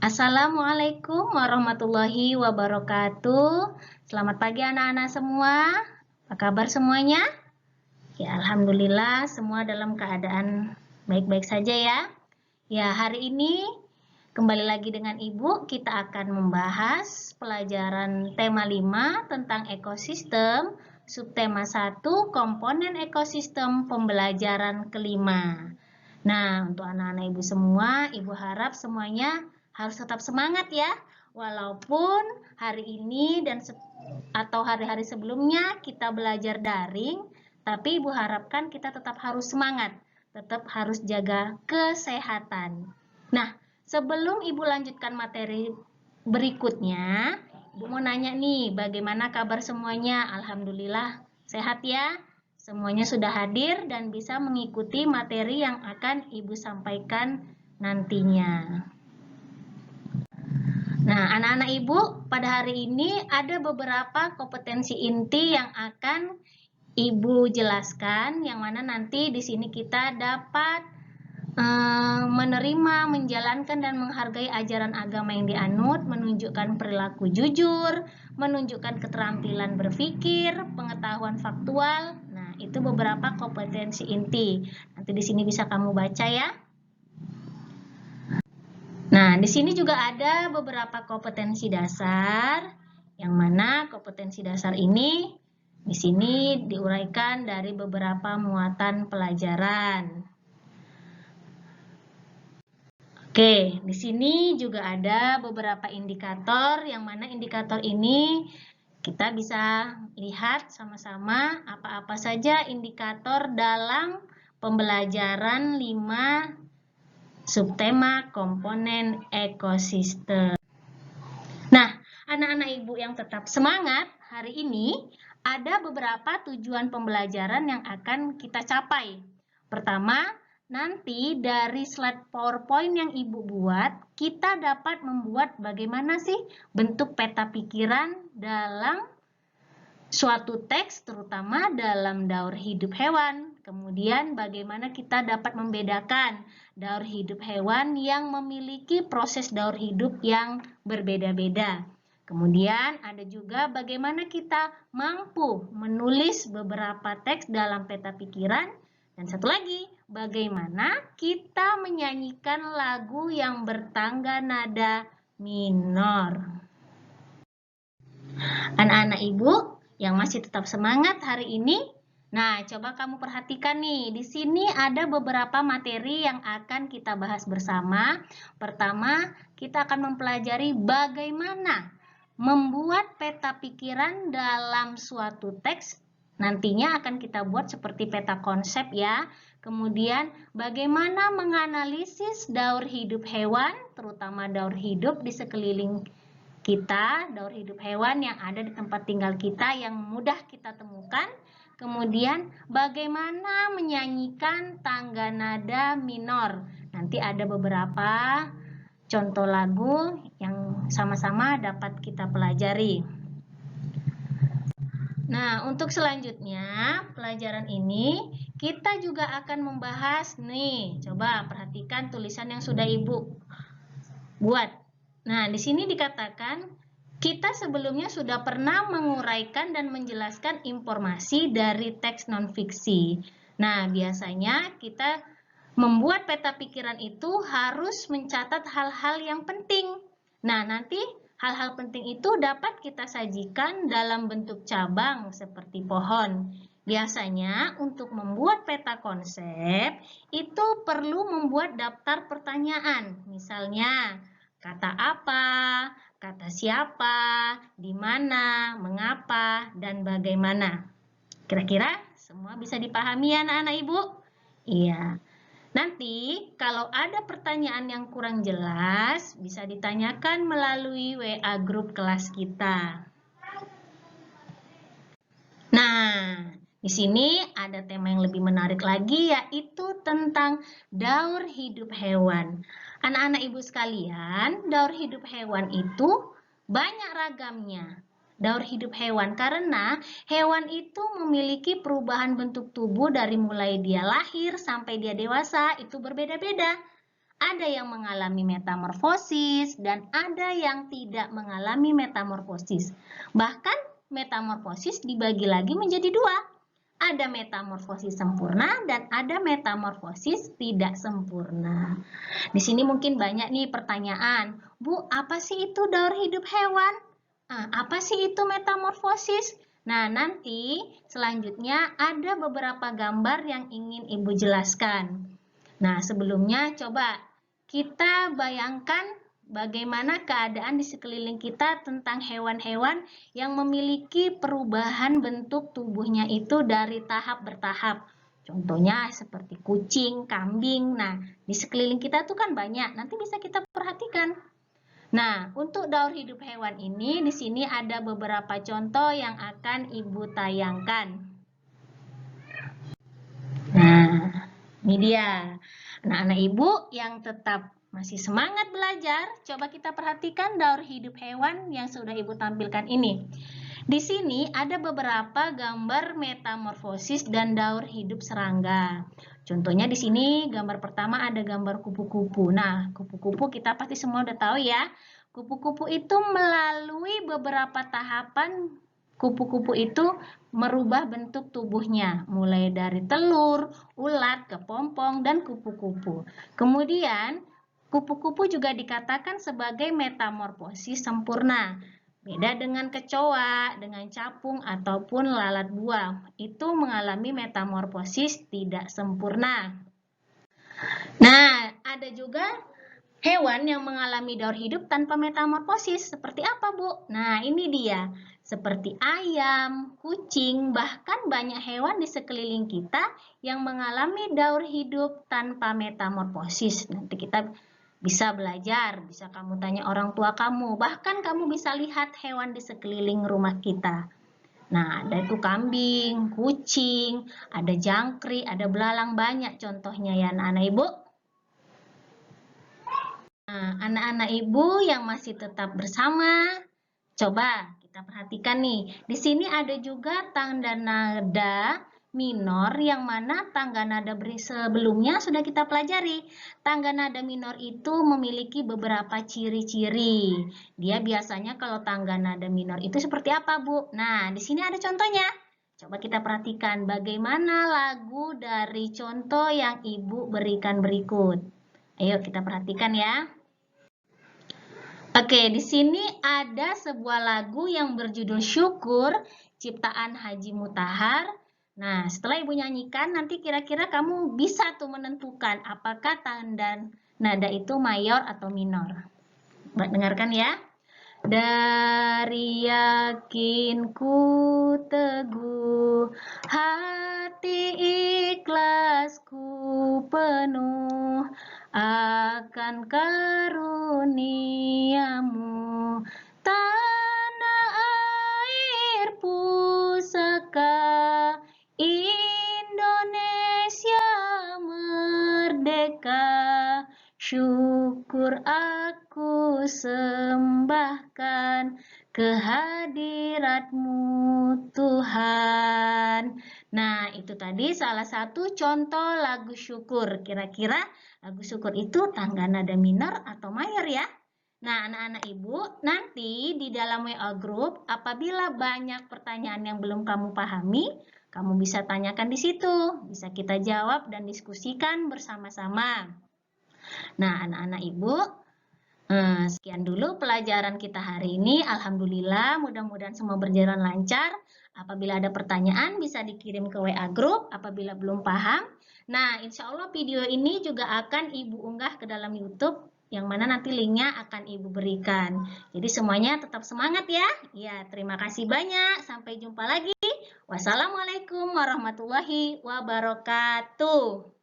Assalamualaikum warahmatullahi wabarakatuh. Selamat pagi anak-anak semua. Apa kabar semuanya? Ya, alhamdulillah semua dalam keadaan baik-baik saja ya. Ya, hari ini kembali lagi dengan Ibu, kita akan membahas pelajaran tema 5 tentang ekosistem, subtema 1 komponen ekosistem pembelajaran kelima. Nah, untuk anak-anak Ibu semua, Ibu harap semuanya harus tetap semangat ya. Walaupun hari ini atau hari-hari sebelumnya kita belajar daring, tapi Ibu harapkan kita tetap harus semangat, tetap harus jaga kesehatan. Nah, sebelum Ibu lanjutkan materi berikutnya, Ibu mau nanya nih, bagaimana kabar semuanya? Alhamdulillah sehat ya. Semuanya sudah hadir dan bisa mengikuti materi yang akan Ibu sampaikan nantinya. Nah, anak-anak Ibu, pada hari ini ada beberapa kompetensi inti yang akan Ibu jelaskan, yang mana nanti di sini kita dapat menerima, menjalankan, dan menghargai ajaran agama yang dianut, menunjukkan perilaku jujur, menunjukkan keterampilan berpikir, pengetahuan faktual. Nah, itu beberapa kompetensi inti. Nanti di sini bisa kamu baca ya. Nah, di sini juga ada beberapa kompetensi dasar, yang mana kompetensi dasar ini di sini diuraikan dari beberapa muatan pelajaran. Oke, di sini juga ada beberapa indikator, yang mana indikator ini kita bisa lihat sama-sama apa-apa saja indikator dalam pembelajaran 5 subtema komponen ekosistem. Nah, anak-anak Ibu yang tetap semangat, hari ini ada beberapa tujuan pembelajaran yang akan kita capai. Pertama, nanti dari slide PowerPoint yang Ibu buat, kita dapat membuat bagaimana sih bentuk peta pikiran dalam suatu teks, terutama dalam daur hidup hewan. Kemudian bagaimana kita dapat membedakan daur hidup hewan yang memiliki proses daur hidup yang berbeda-beda. Kemudian ada juga bagaimana kita mampu menulis beberapa teks dalam peta pikiran. Dan satu lagi, bagaimana kita menyanyikan lagu yang bertangga nada minor. Anak-anak Ibu yang masih tetap semangat hari ini, nah coba kamu perhatikan nih, di sini ada beberapa materi yang akan kita bahas bersama. Pertama, kita akan mempelajari bagaimana membuat peta pikiran dalam suatu teks. Nantinya akan kita buat seperti peta konsep ya. Kemudian bagaimana menganalisis daur hidup hewan, terutama daur hidup di sekeliling kita, daur hidup hewan yang ada di tempat tinggal kita yang mudah kita temukan. Kemudian bagaimana menyanyikan tangga nada minor. Nanti ada beberapa contoh lagu yang sama-sama dapat kita pelajari. Nah, untuk selanjutnya pelajaran ini kita juga akan membahas nih. Coba perhatikan tulisan yang sudah Ibu buat. Nah, di sini dikatakan kita sebelumnya sudah pernah menguraikan dan menjelaskan informasi dari teks non-fiksi. Nah, biasanya kita membuat peta pikiran itu harus mencatat hal-hal yang penting. Nah, nanti hal-hal penting itu dapat kita sajikan dalam bentuk cabang seperti pohon. Biasanya untuk membuat peta konsep itu perlu membuat daftar pertanyaan. Misalnya, kata apa, kata siapa, di mana, mengapa, dan bagaimana. Kira-kira semua bisa dipahami ya anak-anak Ibu? Iya. Nanti kalau ada pertanyaan yang kurang jelas, bisa ditanyakan melalui WA grup kelas kita. Nah, di sini ada tema yang lebih menarik lagi, yaitu tentang daur hidup hewan. Anak-anak Ibu sekalian, daur hidup hewan itu banyak ragamnya. Daur hidup hewan karena hewan itu memiliki perubahan bentuk tubuh dari mulai dia lahir sampai dia dewasa itu berbeda-beda. Ada yang mengalami metamorfosis dan ada yang tidak mengalami metamorfosis. Bahkan metamorfosis dibagi lagi menjadi dua. Ada metamorfosis sempurna dan ada metamorfosis tidak sempurna. Di sini mungkin banyak nih pertanyaan. Bu, apa sih itu daur hidup hewan? Apa sih itu metamorfosis? Nah, nanti selanjutnya ada beberapa gambar yang ingin Ibu jelaskan. Nah, sebelumnya coba kita bayangkan bagaimana keadaan di sekeliling kita tentang hewan-hewan yang memiliki perubahan bentuk tubuhnya itu dari tahap bertahap. Contohnya seperti kucing, kambing. Nah, di sekeliling kita tuh kan banyak. Nanti bisa kita perhatikan. Nah, untuk daur hidup hewan ini, di sini ada beberapa contoh yang akan Ibu tayangkan. Nah, ini dia. Anak-anak Ibu yang tetap masih semangat belajar, coba kita perhatikan daur hidup hewan yang sudah Ibu tampilkan ini. Di sini ada beberapa gambar metamorfosis dan daur hidup serangga. Contohnya di sini gambar pertama ada gambar kupu-kupu. Nah, kupu-kupu kita pasti semua udah tahu ya. Kupu-kupu itu melalui beberapa tahapan kupu-kupu itu merubah bentuk tubuhnya, mulai dari telur, ulat, kepompong, dan kupu-kupu. Kemudian, kupu-kupu juga dikatakan sebagai metamorfosis sempurna. Beda dengan kecoa, dengan capung, ataupun lalat buah. Itu mengalami metamorfosis tidak sempurna. Nah, ada juga hewan yang mengalami daur hidup tanpa metamorfosis. Seperti apa, Bu? Nah, ini dia. Seperti ayam, kucing, bahkan banyak hewan di sekeliling kita yang mengalami daur hidup tanpa metamorfosis. Nanti kita bisa belajar, bisa kamu tanya orang tua kamu, bahkan kamu bisa lihat hewan di sekeliling rumah kita. Nah, ada itu kambing, kucing, ada jangkrik, ada belalang, banyak contohnya ya anak-anak Ibu. Nah, anak-anak Ibu yang masih tetap bersama, coba kita perhatikan nih. Di sini ada juga tanda nada minor yang mana tangga nada sebelumnya sudah kita pelajari. Tangga nada minor itu memiliki beberapa ciri-ciri. Dia biasanya kalau tangga nada minor itu seperti apa, Bu? Nah, di sini ada contohnya. Coba kita perhatikan bagaimana lagu dari contoh yang Ibu berikan berikut. Ayo kita perhatikan ya. Oke, di sini ada sebuah lagu yang berjudul Syukur, ciptaan Haji Mutahar. Nah, setelah Ibu nyanyikan, nanti kira-kira kamu bisa tuh menentukan apakah tanda nada itu mayor atau minor. Dengarkan ya. Dari yakinku teguh, hati ikhlasku penuh, akan karuniamu, tanah air pusaka, Indonesia merdeka, syukur aku sembahkan kehadiratmu Tuhan. Nah, itu tadi salah satu contoh lagu syukur. Kira-kira lagu syukur itu tangga nada minor atau mayor ya? Nah, anak-anak Ibu, nanti di dalam WA Group, apabila banyak pertanyaan yang belum kamu pahami, kamu bisa tanyakan di situ. Bisa kita jawab dan diskusikan bersama-sama. Nah, anak-anak Ibu, sekian dulu pelajaran kita hari ini. Alhamdulillah, mudah-mudahan semua berjalan lancar. Apabila ada pertanyaan, bisa dikirim ke WA Group apabila belum paham. Nah, insya Allah video ini juga akan Ibu unggah ke dalam YouTube, yang mana nanti linknya akan Ibu berikan. Jadi semuanya tetap semangat ya. Ya, terima kasih banyak. Sampai jumpa lagi. Wassalamualaikum warahmatullahi wabarakatuh.